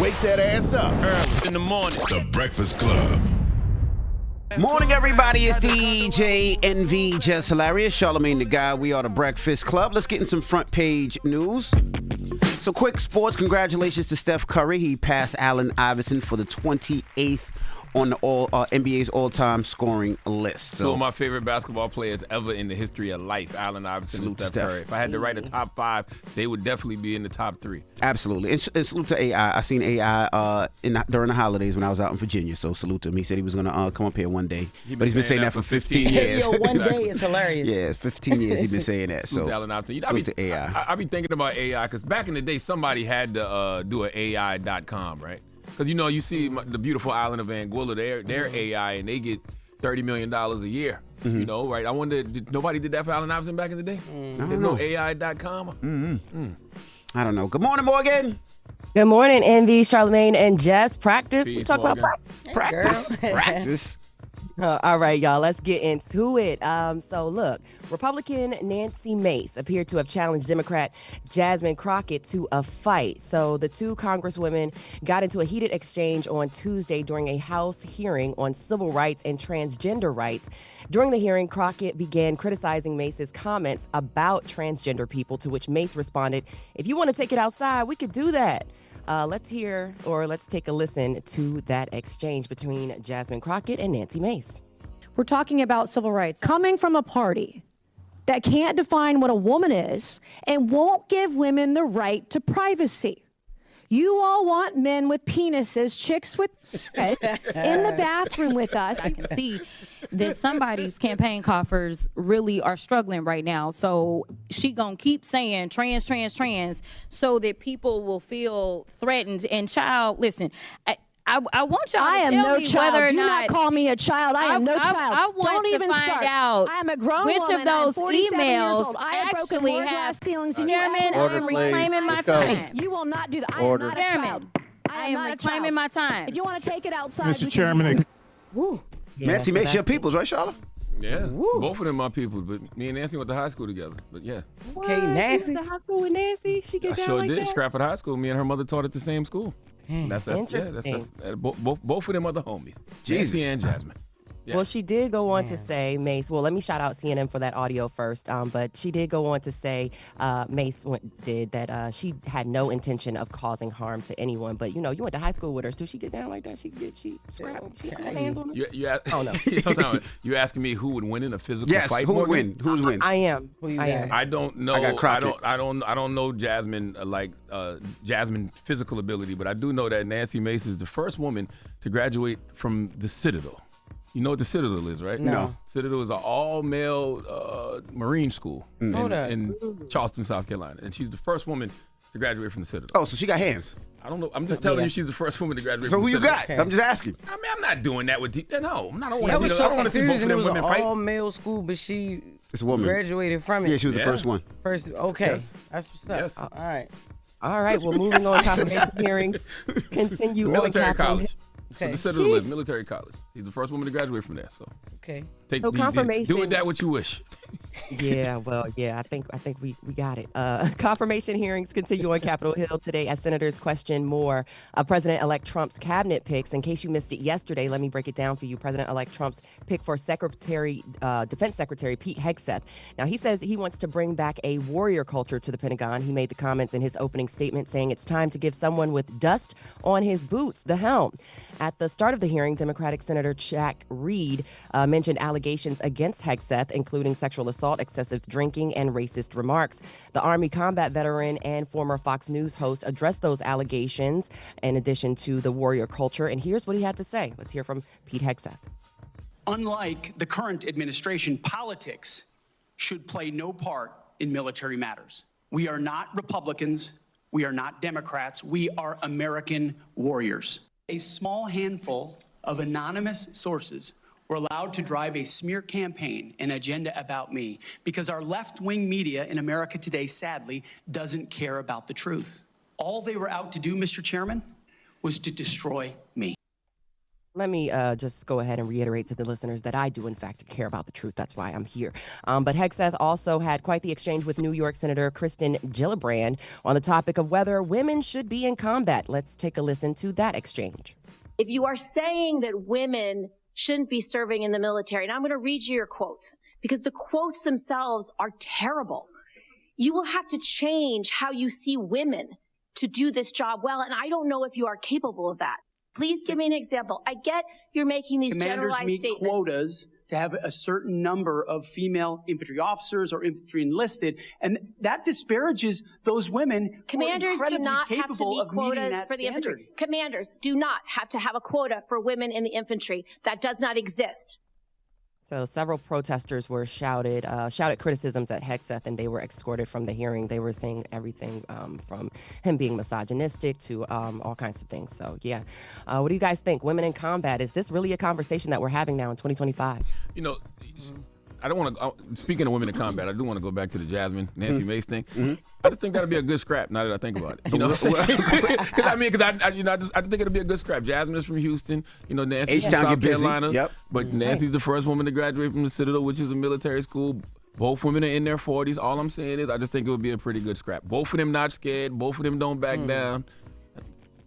wake that ass up. Early in the morning. The Breakfast Club. Morning, everybody. It's DJ NV, Jess Hilarious, Charlamagne the Guy. We are the Breakfast Club. Let's get in some front page news. So, quick sports. Congratulations to Steph Curry. He passed Allen Iverson for the 28th on the NBA's all-time scoring list. Two of my favorite basketball players ever in the history of life, Allen Iverson and Steph Curry. If I had to write a top 5, they would definitely be in the top 3. Absolutely. And salute to AI. I seen AI during the holidays when I was out in Virginia, so salute to him. He said he was going to come up here one day. But he's been saying that for 15 years. Yo, one day is hilarious. Yeah, 15 years he's been saying that. Salute So to Allen Iverson. salute to AI. I be thinking about AI because back in the day, somebody had to do an AI.com, right? Because, you see the beautiful island of Anguilla, they're AI, and they get $30 million a year, right? I wonder, nobody did that for Allen Iverson back in the day? There's no AI.com? I don't know. Good morning, Morgan. Good morning, Envy, Charlamagne, and Jess. Practice. Peace, We talk Morgan. about practice. Practice. All right, y'all, let's get into it. So, look, Republican Nancy Mace appeared to have challenged Democrat Jasmine Crockett to a fight. So the two congresswomen got into a heated exchange on Tuesday during a House hearing on civil rights and transgender rights. During the hearing, Crockett began criticizing Mace's comments about transgender people, to which Mace responded, "If you want to take it outside, we could do that." Let's take a listen to that exchange between Jasmine Crockett and Nancy Mace. We're talking about civil rights. Coming from a party that can't define what a woman is and won't give women the right to privacy. You all want men with penises, chicks with in the bathroom with us. I can see that somebody's campaign coffers really are struggling right now. So she gonna keep saying trans, so that people will feel threatened. And child, listen, I want y'all I to am tell no me child. whether or Do not not call me a child. I am no child. I want Don't to even find start. out I am a grown which woman. of those I am 47 years emails old. I have broken actually more have glass ceilings than you Chairman, ever I will. am reclaiming my time. You will not do that. I Order. am not a Chairman, child. I am not a reclaiming child. my time. If you want to take it outside, Mr. we Chairman, can. Nancy Mace, your peoples, right, Charlotte? Yeah, both of them are people, but me and Nancy went to high school together. But yeah. Okay, Nancy. To high school with Nancy? She get I down sure like did. that? Scrap at high school. Me and her mother taught at the same school. Interesting. Both of them are the homies. Jesus. Nancy and Jasmine. Yeah. Well, she did go on to say, Mace, well, let me shout out CNN for that audio first, but she did go on to say, Mace did that she had no intention of causing harm to anyone. But, you went to high school with her. Do she get down like that? She scrap? She put hands on her? Oh, no. You asking me who would win in a physical Yes, fight? who would Morgan? win? Who's win? I am. I don't know. I got Crockett. I don't know Jasmine Jasmine physical ability, but I do know that Nancy Mace is the first woman to graduate from the Citadel. You know what the Citadel is, right? No. Citadel is an all-male Marine school in Charleston, South Carolina, and she's the first woman to graduate from the Citadel. Oh, so she got hands. I don't know. I'm just telling you, she's the first woman to graduate. So from who the you Citadel. got? I'm just asking. I mean, I'm not doing that with you. No, I don't want That to was see. so I don't want to see both of confusing. It them was an women fight. all-male school, but she It's a woman. graduated from it. Yeah, she was the Yeah. first one. First, okay. Yes. That's what's up. Yes. All right. All right, well, moving on. Confirmation hearings continue on Military Capitol college. That's what Okay. the Citadel is, military college. She's the first woman to graduate from there. So Okay. So confirmation. Do with that what you wish. Yeah, well, yeah, I think we got it. Confirmation hearings continue on Capitol Hill today as senators question more of President-elect Trump's cabinet picks. In case you missed it yesterday, let me break it down for you. President-elect Trump's pick for Defense Secretary Pete Hegseth. Now, he says he wants to bring back a warrior culture to the Pentagon. He made the comments in his opening statement saying it's time to give someone with dust on his boots the helm. At the start of the hearing, Democratic Senator Jack Reed mentioned allegations against Hegseth, including sexual assault, excessive drinking, and racist remarks. The Army combat veteran and former Fox News host addressed those allegations in addition to the warrior culture. And here's what he had to say. Let's hear from Pete Hegseth. Unlike the current administration, politics should play no part in military matters. We are not Republicans. We are not Democrats. We are American warriors. A small handful of anonymous sources were allowed to drive a smear campaign, an agenda about me, because our left-wing media in America today, sadly, doesn't care about the truth. All they were out to do, Mr. Chairman, was to destroy me. Let me just go ahead and reiterate to the listeners that I do, in fact, care about the truth. That's why I'm here. But Hegseth also had quite the exchange with New York Senator Kristen Gillibrand on the topic of whether women should be in combat. Let's take a listen to that exchange. If you are saying that women shouldn't be serving in the military, and I'm going to read you your quotes because the quotes themselves are terrible. You will have to change how you see women to do this job well, and I don't know if you are capable of that. Please give me an example. I get you're making these generalized Commanders meet statements. quotas to have a certain number of female infantry officers or infantry enlisted, and that disparages those women Commanders who are do not have to capable meet of meeting quotas that for the standard. infantry. Commanders do not have to have a quota for women in the infantry. That does not exist. So several protesters were shouted criticisms at Hegseth, and they were escorted from the hearing. They were saying everything from him being misogynistic to all kinds of things. So, yeah. What do you guys think? Women in combat, is this really a conversation that we're having now in 2025? You know, I don't want to. Speaking of women in combat, I do want to go back to the Jasmine Nancy Mace thing. I just think that'd be a good scrap. Now that I think about it, you know, because I think it'd be a good scrap. Jasmine is from Houston. You know, Nancy's from South Carolina. Yep. But Nancy's the first woman to graduate from the Citadel, which is a military school. Both women are in their 40s. All I'm saying is, I just think it would be a pretty good scrap. Both of them not scared. Both of them don't back down.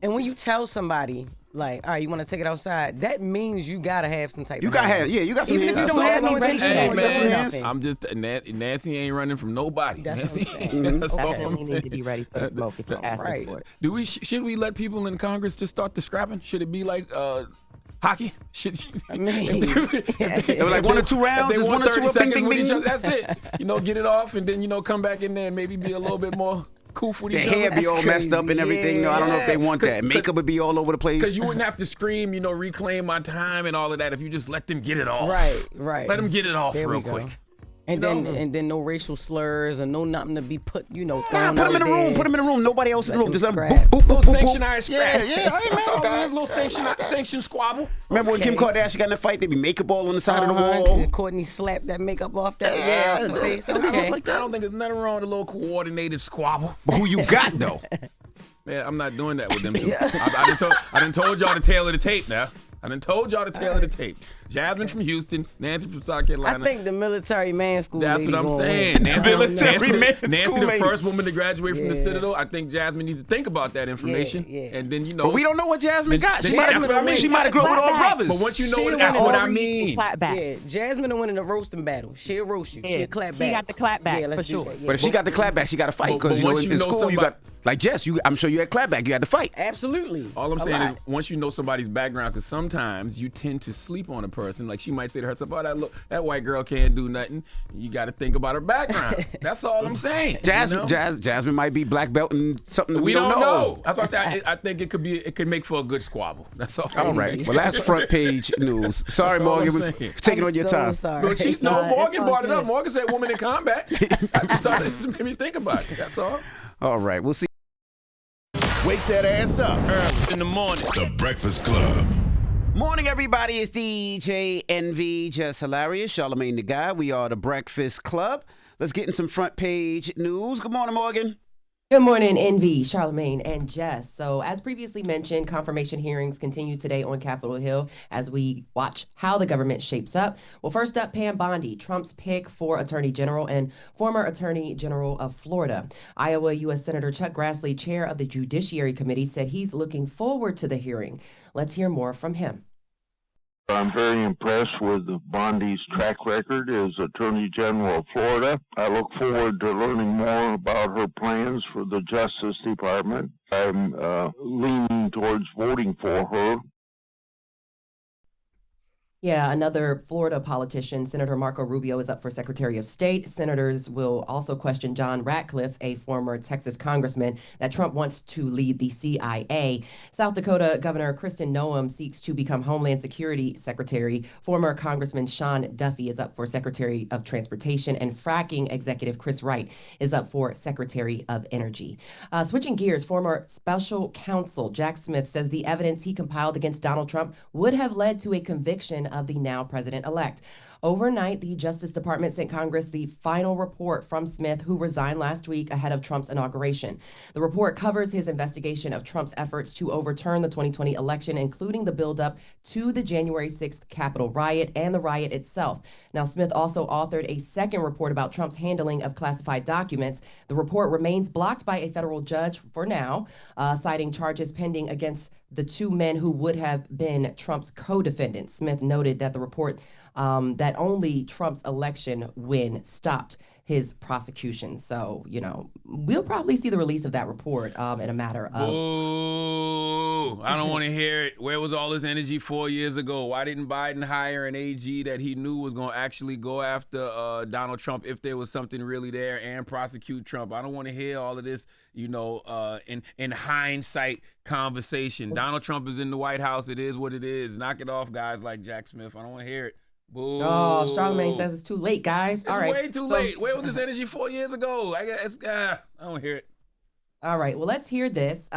And when you tell somebody, like, all right, you want to take it outside, that means you got to have some type You of got to knowledge. have, yeah, you got some Even if you hands. don't have no Hey, intention Hey of doing man, nothing. I'm just Nancy ain't running from nobody. That's what I'm saying. Mm-hmm. That's all I'm Definitely need to saying. be ready for the smoke if you're asking Right. for it. Do we? Should we let people in Congress just start the scrapping? Should it be like hockey? Should I mean, They were like 1 or 2 rounds. If they It's want 1 or 2 30 up, bing, seconds bing, with each bing. other, that's it. You know, get it off, and then, you know, come back in there and maybe be a little bit more coof with Their each hair other. be all messed up and everything. No, I don't know if they want that. Makeup would be all over the place. Because you wouldn't have to scream, you know, reclaim my time and all of that if you just let them get it off. right. Let them get it off There we real go. quick. And You then know? and then no racial slurs and no nothing to be put, you know, Nah, thrown put them in out the room. there. Put them in the room. Nobody else in the room. Let Just them let 'em scrap. boop, boop, Little boop, boop. sanctionary scrap. Yeah, I ain't mad That's all at it is, that. little sanction squabble. Remember when Kim Okay. Kardashian got in a fight? They be makeup all on the side of the Uh-huh. wall. And Courtney slapped that makeup off that Yeah, off the face. just Okay. like I that. don't think there's nothing wrong with a little coordinated squabble. But who you got though? Man, I'm not doing that with them two. I done told y'all to tailor the tape now. I done told y'all to tailor the tape. Jasmine from Houston, Nancy from South Carolina. I think the military man school. That's lady what I'm gonna saying. win. Nancy, Military man Nancy school the lady. first woman to graduate from the Yeah. Citadel. I think Jasmine needs to think about that information. Yeah. And then, you know. But we don't know what Jasmine got. Then She might that's what I mean. have grown up with all Clap back. brothers. But once you know She it, the that's one what I already mean. Clapbacks. Yeah, Jasmine will win in a roasting battle. She'll roast you. Yeah, She'll clap she back. got the clapbacks, Yeah, let's for do sure. that, yeah. But if she got the clapback, she got to fight. But Because you know, once you in know school, you somebody- got, like Jess, I'm sure you had clapback. You had to fight. Absolutely. All I'm A saying lot. is, once you know somebody's background, because sometimes you tend to sleep on a person. Like she might say to herself, "Oh, that white girl can't do nothing." You got to think about her background. That's all I'm saying. Jasmine, you know? Jasmine might be black belt and something that We don't know. know. That's what I think it could make for a good squabble. That's all. All I'm right. saying. Well, that's front page news. Sorry, That's all Morgan, I'm for saying. taking I'm on your so time. Sorry. No, Morgan it's brought it all up. Morgan said woman in combat. I just started to me think about it. That's all. All right. We'll see. Wake that ass up. Early in the morning. The Breakfast Club. Morning, everybody. It's DJ NV, Jess Hilarious, Charlamagne the Guy. We are the Breakfast Club. Let's get in some front page news. Good morning, Morgan. Good morning, Envy, Charlamagne, and Jess. So, as previously mentioned, confirmation hearings continue today on Capitol Hill as we watch how the government shapes up. Well, first up, Pam Bondi, Trump's pick for Attorney General and former Attorney General of Florida. Iowa U.S. Senator Chuck Grassley, chair of the Judiciary Committee, said he's looking forward to the hearing. Let's hear more from him. I'm very impressed with Bondi's track record as Attorney General of Florida. I look forward to learning more about her plans for the Justice Department. I'm leaning towards voting for her. Yeah, another Florida politician, Senator Marco Rubio, is up for Secretary of State. Senators will also question John Ratcliffe, a former Texas congressman that Trump wants to lead the CIA. South Dakota Governor Kristen Noem seeks to become Homeland Security Secretary. Former Congressman Sean Duffy is up for Secretary of Transportation, and fracking executive Chris Wright is up for Secretary of Energy. Switching gears, former special counsel Jack Smith says the evidence he compiled against Donald Trump would have led to a conviction of the now president-elect. Overnight, the Justice Department sent Congress the final report from Smith, who resigned last week ahead of Trump's inauguration. The report covers his investigation of Trump's efforts to overturn the 2020 election, including the buildup to the January 6th Capitol riot and the riot itself. Now, Smith also authored a second report about Trump's handling of classified documents. The report remains blocked by a federal judge for now, citing charges pending against the two men who would have been Trump's co-defendants. Smith noted that the report that only Trump's election win stopped his prosecution. So, we'll probably see the release of that report in a matter of... Ooh, I don't want to hear it. Where was all this energy 4 years ago? Why didn't Biden hire an AG that he knew was going to actually go after Donald Trump if there was something really there and prosecute Trump? I don't want to hear all of this, in hindsight conversation. Donald Trump is in the White House. It is what it is. Knock it off, guys like Jack Smith. I don't want to hear it. Boo. Oh, Charlamagne says it's too late, guys. It's all right. way too late. Where was this energy 4 years ago? I guess I don't hear it. All right. Well, let's hear this.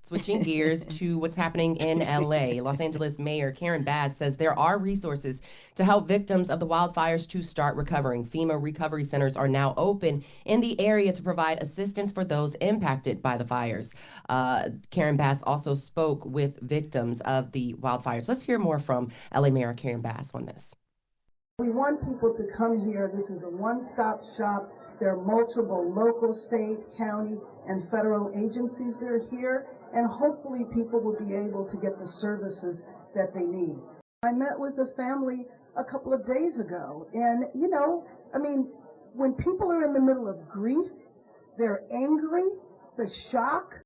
Switching gears to what's happening in L.A. Los Angeles Mayor Karen Bass says there are resources to help victims of the wildfires to start recovering. FEMA recovery centers are now open in the area to provide assistance for those impacted by the fires. Karen Bass also spoke with victims of the wildfires. Let's hear more from L.A. Mayor Karen Bass on this. We want people to come here. This is a one-stop shop. There are multiple local, state, county, and federal agencies that are here, and hopefully people will be able to get the services that they need. I met with a family a couple of days ago, and when people are in the middle of grief, they're angry, the shock.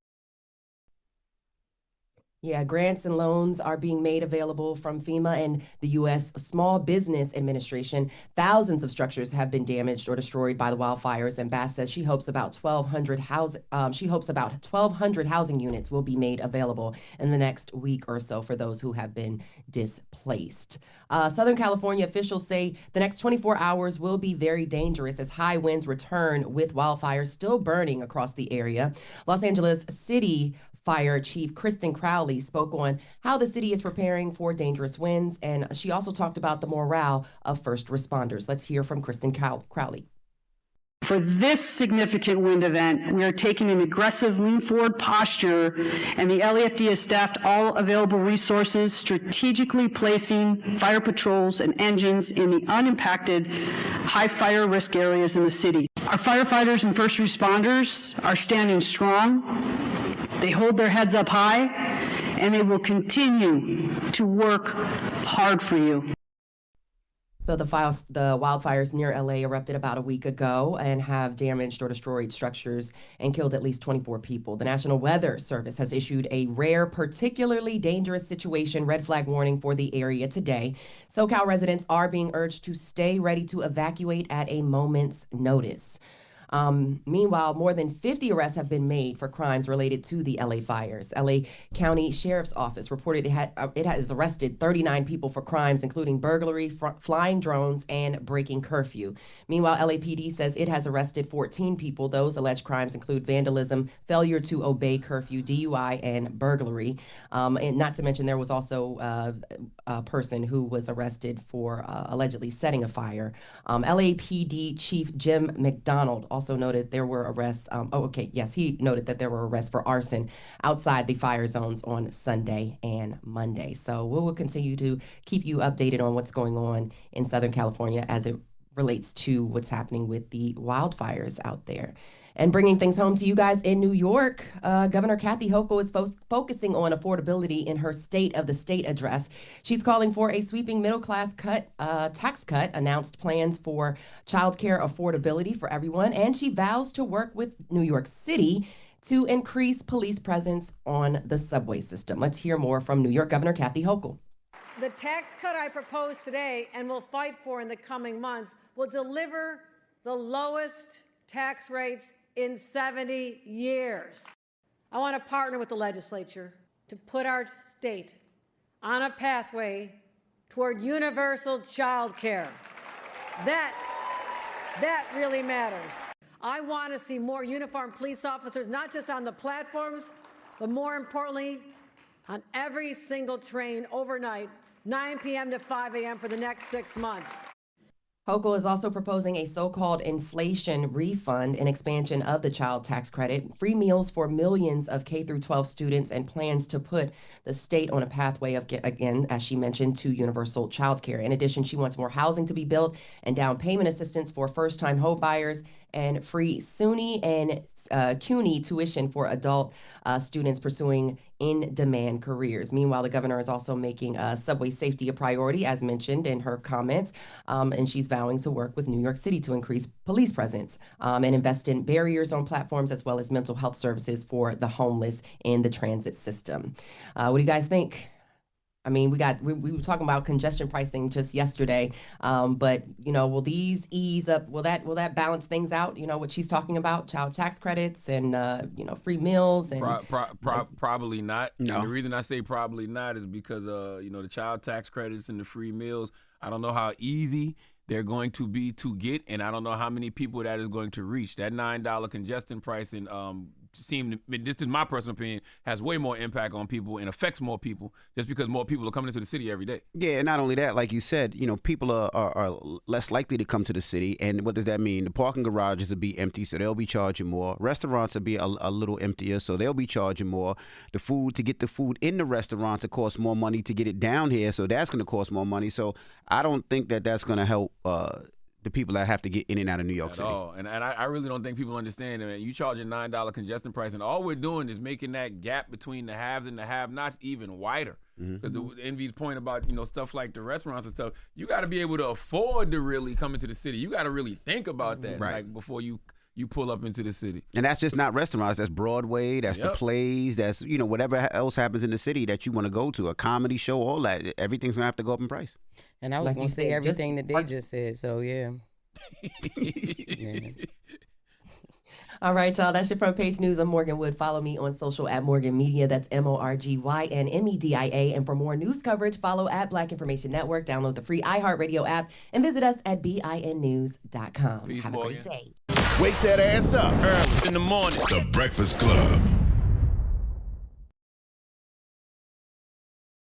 Yeah, grants and loans are being made available from FEMA and the U.S. Small Business Administration. Thousands of structures have been damaged or destroyed by the wildfires, and Bass says she hopes about 1,200 housing units will be made available in the next week or so for those who have been displaced. Southern California officials say the next 24 hours will be very dangerous as high winds return with wildfires still burning across the area. Los Angeles City Fire Chief Kristen Crowley spoke on how the city is preparing for dangerous winds, and she also talked about the morale of first responders. Let's hear from Kristen Crowley. For this significant wind event, we are taking an aggressive lean-forward posture, and the LAFD has staffed all available resources, strategically placing fire patrols and engines in the unimpacted high fire risk areas in the city. Our firefighters and first responders are standing strong. They hold their heads up high, and they will continue to work hard for you. So the wildfires near LA erupted about a week ago and have damaged or destroyed structures and killed at least 24 people. The National Weather Service has issued a rare, particularly dangerous situation red flag warning for the area today. SoCal residents are being urged to stay ready to evacuate at a moment's notice. Meanwhile, more than 50 arrests have been made for crimes related to the LA fires. LA County Sheriff's Office reported it has arrested 39 people for crimes including burglary, flying drones, and breaking curfew. Meanwhile, LAPD says it has arrested 14 people. Those alleged crimes include vandalism, failure to obey curfew, DUI, and burglary. And not to mention there was also a person who was arrested for allegedly setting a fire. LAPD Chief Jim McDonald also noted there were arrests. He noted that there were arrests for arson outside the fire zones on Sunday and Monday. So we will continue to keep you updated on what's going on in Southern California as it relates to what's happening with the wildfires out there. And bringing things home to you guys in New York, Governor Kathy Hochul is focusing on affordability in her State of the State address. She's calling for a sweeping middle-class tax cut, announced plans for childcare affordability for everyone, and she vows to work with New York City to increase police presence on the subway system. Let's hear more from New York Governor Kathy Hochul. The tax cut I propose today and will fight for in the coming months will deliver the lowest tax rates in 70 years. I want to partner with the legislature to put our state on a pathway toward universal child care. That really matters. I want to see more uniformed police officers, not just on the platforms, but more importantly, on every single train overnight, 9 p.m. to 5 a.m. for the next 6 months. Hochul is also proposing a so-called inflation refund and expansion of the child tax credit, free meals for millions of K through 12 students, and plans to put the state on a pathway of, again, as she mentioned, to universal child care. In addition, she wants more housing to be built and down payment assistance for first-time home buyers and free SUNY and CUNY tuition for adult students pursuing in-demand careers. Meanwhile, the governor is also making subway safety a priority, as mentioned in her comments, and she's vowing to work with New York City to increase police presence and invest in barriers on platforms as well as mental health services for the homeless in the transit system. What do you guys think? I mean, we were talking about congestion pricing just yesterday, but will these ease up? Will that balance things out? What she's talking about, child tax credits and free meals and probably not. No. And the reason I say probably not is because the child tax credits and the free meals. I don't know how easy they're going to be to get, and I don't know how many people that is going to reach. That $9 congestion pricing this is my personal opinion, has way more impact on people and affects more people just because more people are coming into the city every day. Yeah, and not only that, like you said, people are less likely to come to the city. And what does that mean? The parking garages will be empty, so they'll be charging more. Restaurants will be a little emptier, so they'll be charging more. To get the food in the restaurants, it costs more money to get it down here, so that's going to cost more money. So I don't think that that's going to help the people that have to get in and out of New York City. And I really don't think people understand it, man. You charge a $9 congestion price, and all we're doing is making that gap between the haves and the have-nots even wider. Because the Envy's point about stuff like the restaurants and stuff, you got to be able to afford to really come into the city. You got to really think about that, like before you pull up into the city. And that's just not restaurants. That's Broadway. That's the plays. That's whatever else happens in the city that you want to go to, a comedy show, all that. Everything's gonna have to go up in price. And I was going to say everything that they just said, so yeah. All right, y'all. That's your front page news. I'm Morgan Wood. Follow me on social at Morgan Media. That's MorgynMedia. And for more news coverage, follow at Black Information Network. Download the free iHeartRadio app and visit us at BINnews.com. Have a great day. Wake that ass up. Early in the morning. The Breakfast Club.